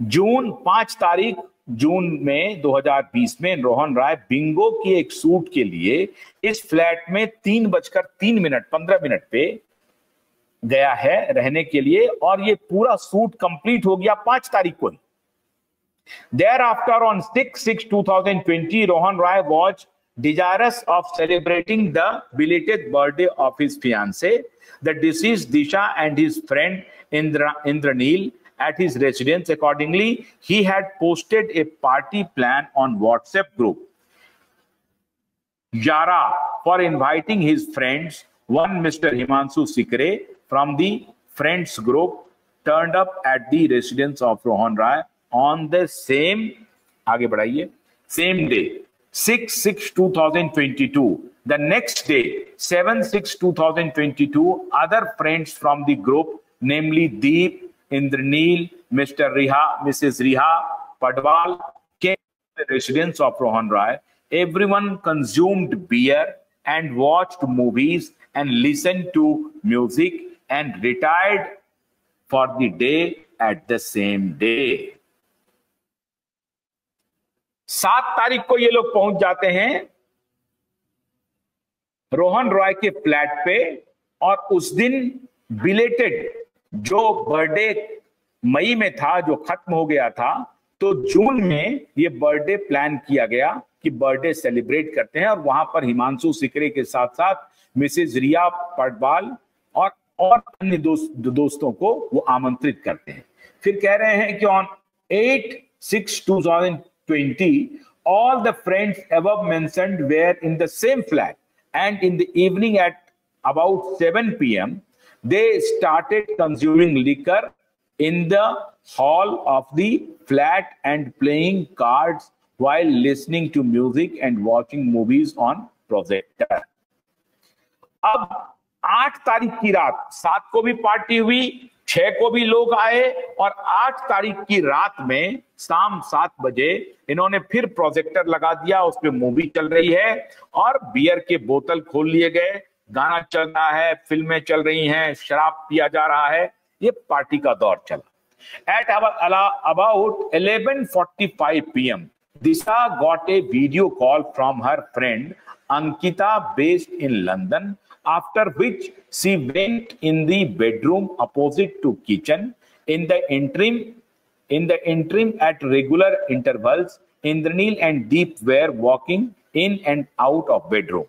जून 5 तारीख जून में 2020 में रोहन राय बिंगो की एक शूट के लिए इस फ्लैट में 3:03 15 मिनट पे गया है रहने के लिए, और ये पूरा शूट कंप्लीट हो गया 5 तारीख को ही। Thereafter, on 6/6/2020, Rohan Rai was desirous of celebrating the belated birthday of his fiancée, the deceased Disha, and his friend Indranil at his residence. Accordingly, he had posted a party plan on WhatsApp group Yara for inviting his friends. One Mr. Himanshu Sikre from the friends group turned up at the residence of Rohan Rai on the same, आगे बढ़ाइए, same day, 6/6/2022. The next day, 7/6/2022, other friends from the group, namely Deep, Indranil, Mr. Riha, Mrs. Riha Padwal, came to the residence of Rohan Rai. Everyone consumed beer and watched movies and listened to music and retired for the day at the same day. 7 तारीख को ये लोग पहुंच जाते हैं रोहन रॉय के flat पे, और उस दिन बिलेटेड जो बर्थडे मई में था जो खत्म हो गया था, तो जून में ये बर्थडे प्लान किया गया कि बर्थडे सेलिब्रेट करते हैं, और वहां पर हिमांशु सिकरे के साथ साथ मिसेज रिया पटवाल और अन्य दोस्तों को वो आमंत्रित करते हैं। फिर कह रहे हैं कि on 8/6/2020 all the friends above mentioned were in the same flat, and in the evening at about 7 p.m. they started consuming liquor in the hall of the flat and playing cards while listening to music and watching movies on projector. अब 8 तारीख की रात, 7 को भी party हुई, 6 को भी लोग आए, और 8 तारीख की रात में शाम 7 बजे इन्होंने फिर प्रोजेक्टर लगा दिया, उस पे मूवी चल रही है और बियर के बोतल खोल लिए गए, गाना चल रहा है, फिल्में चल रही हैं, शराब पिया जा रहा है, ये पार्टी का दौर चला। At about 11:45 p.m. Disha got a video call from her friend Ankita based in London, after which she went in the bedroom opposite to kitchen. In the interim at regular intervals, Indranil and Deep were walking in and out of bedroom.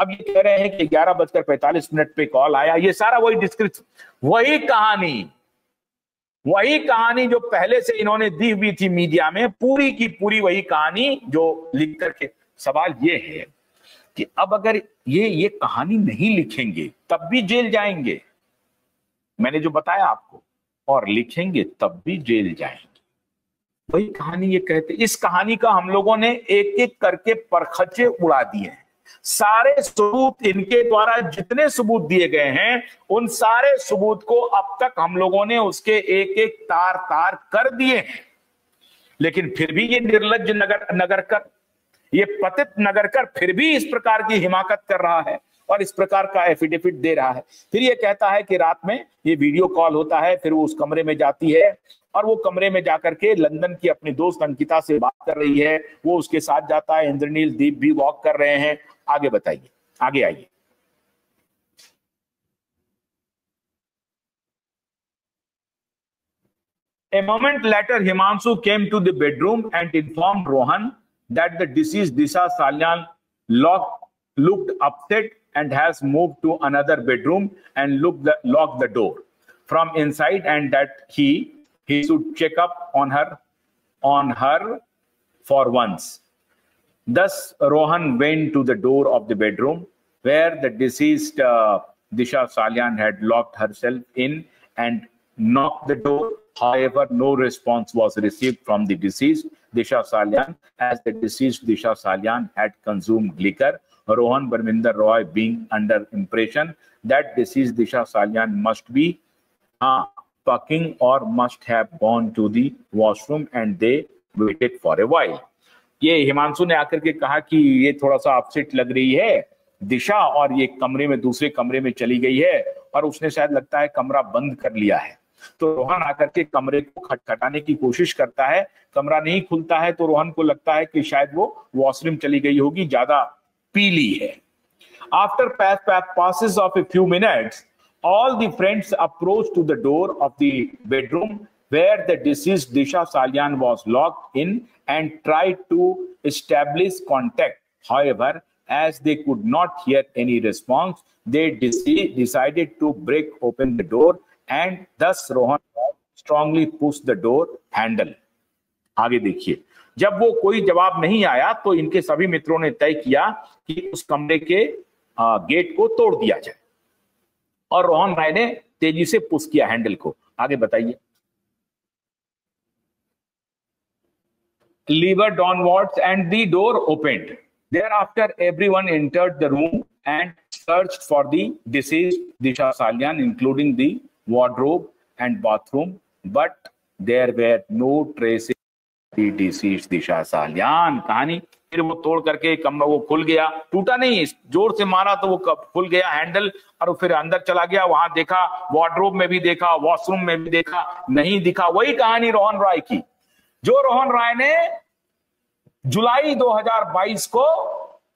अब ये कह रहे हैं कि 11:45 पे call आया। ये सारा वही डिस्क्रिप्शन, वही कहानी जो पहले से इन्होंने दी हुई थी मीडिया में, पूरी की पूरी वही कहानी जो लिख करके। सवाल ये है कि अब अगर ये कहानी नहीं लिखेंगे तब भी जेल जाएंगे, मैंने जो बताया आपको, और लिखेंगे तब भी जेल जाएंगे। वही कहानी ये कहते। इस कहानी का हम लोगों ने एक एक करके परखचे उड़ा दिए हैं। सारे सबूत, इनके द्वारा जितने सबूत दिए गए हैं, उन सारे सबूत को अब तक हम लोगों ने उसके एक एक तार तार कर दिए हैं, लेकिन फिर भी ये निर्लज्ज नगरकर, ये पतित नगरकर फिर भी इस प्रकार की हिमाकत कर रहा है और इस प्रकार का एफिडेविट दे रहा है। फिर ये कहता है कि रात में ये वीडियो कॉल होता है, फिर वो उस कमरे में जाती है और वो कमरे में जाकर के लंदन की अपनी दोस्त अंकिता से बात कर रही है, वो उसके साथ जाता है, इंद्रनील दीप भी वॉक कर रहे हैं। आगे बताइए, आगे आइए। A moment later, Himanshu came to the bedroom and informed Rohan that the deceased Disha Salyan looked upset and has moved to another bedroom and locked the door from inside, and that he should check up on her for once. Thus, Rohan went to the door of the bedroom where the deceased Disha Salyan had locked herself in and knocked the door. However, no response was received from the deceased Disha Salyan, as the deceased Disha Salyan had consumed liquor. Rohan Barminder Roy, being under impression that deceased Disha Salyan must be fucking or must have gone to the washroom, and they waited for a while. ये हिमांशु ने आकर के कहा कि ये थोड़ा सा upset लग रही है दिशा, और ये कमरे में, दूसरे कमरे में चली गई है, और उसने शायद लगता है कमरा बंद कर लिया है। तो रोहन आकर के कमरे को खटखटाने की कोशिश करता है, कमरा नहीं खुलता है, तो रोहन को लगता है कि शायद वो वॉशरूम चली गई होगी, ज्यादा पी ली है। After passes of a few minutes, all the friends approached to the door of the bedroom where the deceased Disha Salyan was locked in and tried to establish contact. However, as they could not hear any response, they decided to break open the door and thus Rohan strongly pushed the door handle. आगे देखिए, जब वो कोई जवाब नहीं आया तो इनके सभी मित्रों ने तय किया कि उस कमरे के गेट को तोड़ दिया जाए और रोहन राय ने तेजी से पुश किया हैंडल को। आगे बताइए। Lever downwards and the door opened. Thereafter, everyone entered the room and searched for the deceased Disha Salyan, including the wardrobe and bathroom, but there were no traces of the deceased Disha Salyan. कहानी फिर वो तोड़ करके कमरा वो खुल गया, टूटा नहीं, जोर से मारा तो वो खुल गया हैंडल और फिर अंदर चला गया। वहां देखा, वार्डरोब में भी देखा, वॉशरूम में भी देखा, नहीं दिखा। वही कहानी रोहन राय की, जो रोहन राय ने जुलाई 2022 को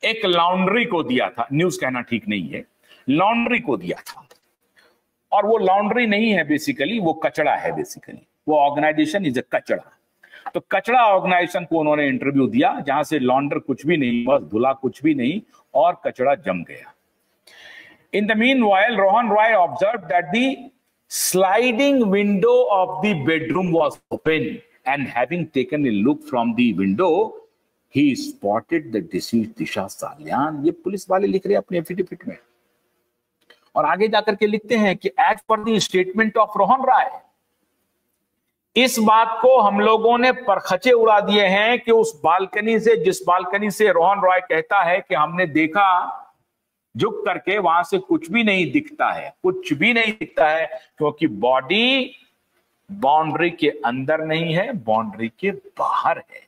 एक लॉन्ड्री को दिया था। न्यूज कहना ठीक नहीं है, लॉन्ड्री को दिया था। और वो लॉन्ड्री नहीं है बेसिकली, वो कचड़ा है बेसिकली। वो ऑर्गेनाइजेशन इज ए कचड़ा। तो कचड़ा ऑर्गेनाइजेशन को उन्होंने इंटरव्यू दिया, जहां से लॉन्डर कुछ भी नहीं, बस धुला कुछ भी नहीं और कचड़ा जम गया। In the meanwhile Rohan Roy observed that the sliding window of the bedroom was open and having taken a look from the window he spotted the deceased Disha Salian. ये पुलिस वाले लिख रहे हैं अपने एफिडेविट में। और आगे जाकर के लिखते हैं कि as per the statement of Rohan Rai, इस बात को हम लोगों ने परखचे उड़ा दिए हैं कि उस बालकनी से, जिस बालकनी से रोहन रॉय कहता है कि हमने देखा झुक करके, वहां से कुछ भी नहीं दिखता है, कुछ भी नहीं दिखता है, क्योंकि बॉडी बाउंड्री के अंदर नहीं है, बाउंड्री के बाहर है।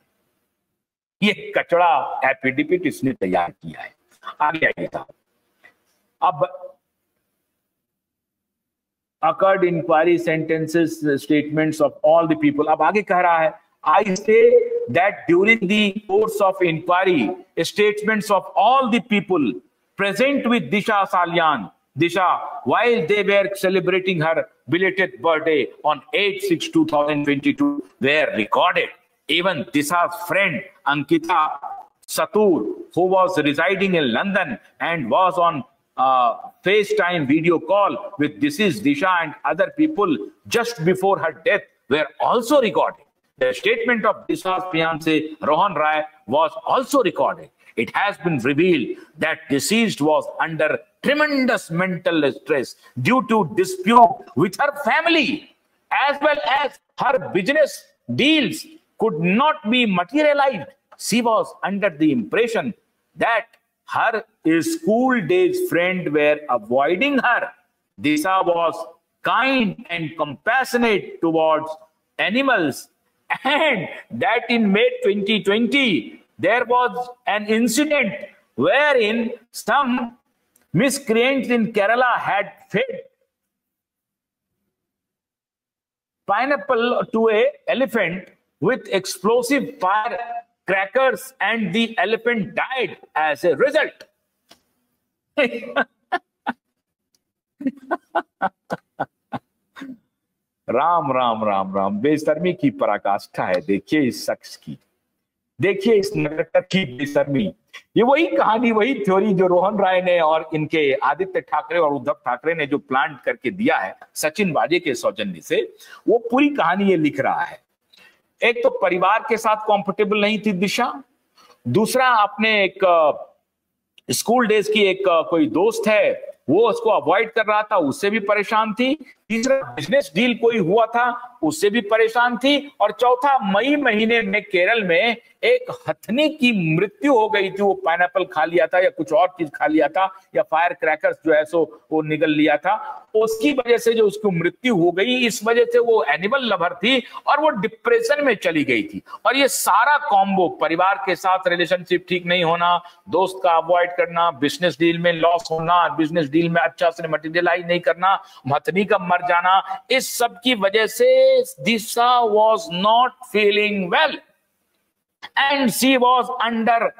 ये कचड़ा एफिडेविट इसने तैयार किया है। आगे आइए था। अब occurred inquiry sentences statements of all the people। अब आगे कह रहा है, I say that during the course of inquiry statements of all the people present with Disha Salyan, Disha, while they were celebrating her belated birthday on 8/6/2022 were recorded. Even Disha's friend Ankita Satur, who was residing in London and was on FaceTime video call with deceased Disha and other people just before her death, were also recorded. The statement of Disha's fiancé Rohan Rai was also recorded. It has been revealed that deceased was under tremendous mental stress due to dispute with her family, as well as her business deals could not be materialized. She was under the impression that her school days friend were avoiding her. Disha was kind and compassionate towards animals, and that in May 2020 there was an incident wherein some miscreants in Kerala had fed pineapple to a elephant with explosive firecrackers, and the elephant died as a result. Ram Ram Ram Ram, बेशर्मी की पराकाष्ठा है। देखिए इस शख्स की, देखिए इस नाटक की बेशर्मी। ये वही कहानी, वही थ्योरी जो रोहन राय ने और इनके आदित्य ठाकरे और उद्धव ठाकरे ने जो प्लान करके दिया है सचिन वाजे के सौजन्य से, वो पूरी कहानी ये लिख रहा है। एक तो परिवार के साथ कंफर्टेबल नहीं थी दिशा, दूसरा अपने एक स्कूल डेज की एक कोई दोस्त है वो उसको अवॉइड कर रहा था, उससे भी परेशान थी, तीसरा बिजनेस डील कोई हुआ था उससे भी परेशान थी, और चौथा मई महीने में केरल में एक हथनी की मृत्यु हो गई थी। वो पाइनएप्पल खा लिया था या कुछ और चीज खा लिया था या फायर क्रैकर्स जो है सो वो निगल लिया था, उसकी वजह से जो उसकी मृत्यु हो गई, इस वजह से वो एनिमल लवर थी और वो डिप्रेशन में चली गई थी। और ये सारा कॉम्बो, परिवार के साथ रिलेशनशिप ठीक नहीं होना, दोस्त का अवॉइड करना, बिजनेस डील में लॉस होना, बिजनेस डील में अच्छा से मटेरियलाइज नहीं करना, हथनी का मर जाना, इस सब की वजह से दिशा was not feeling well and she was under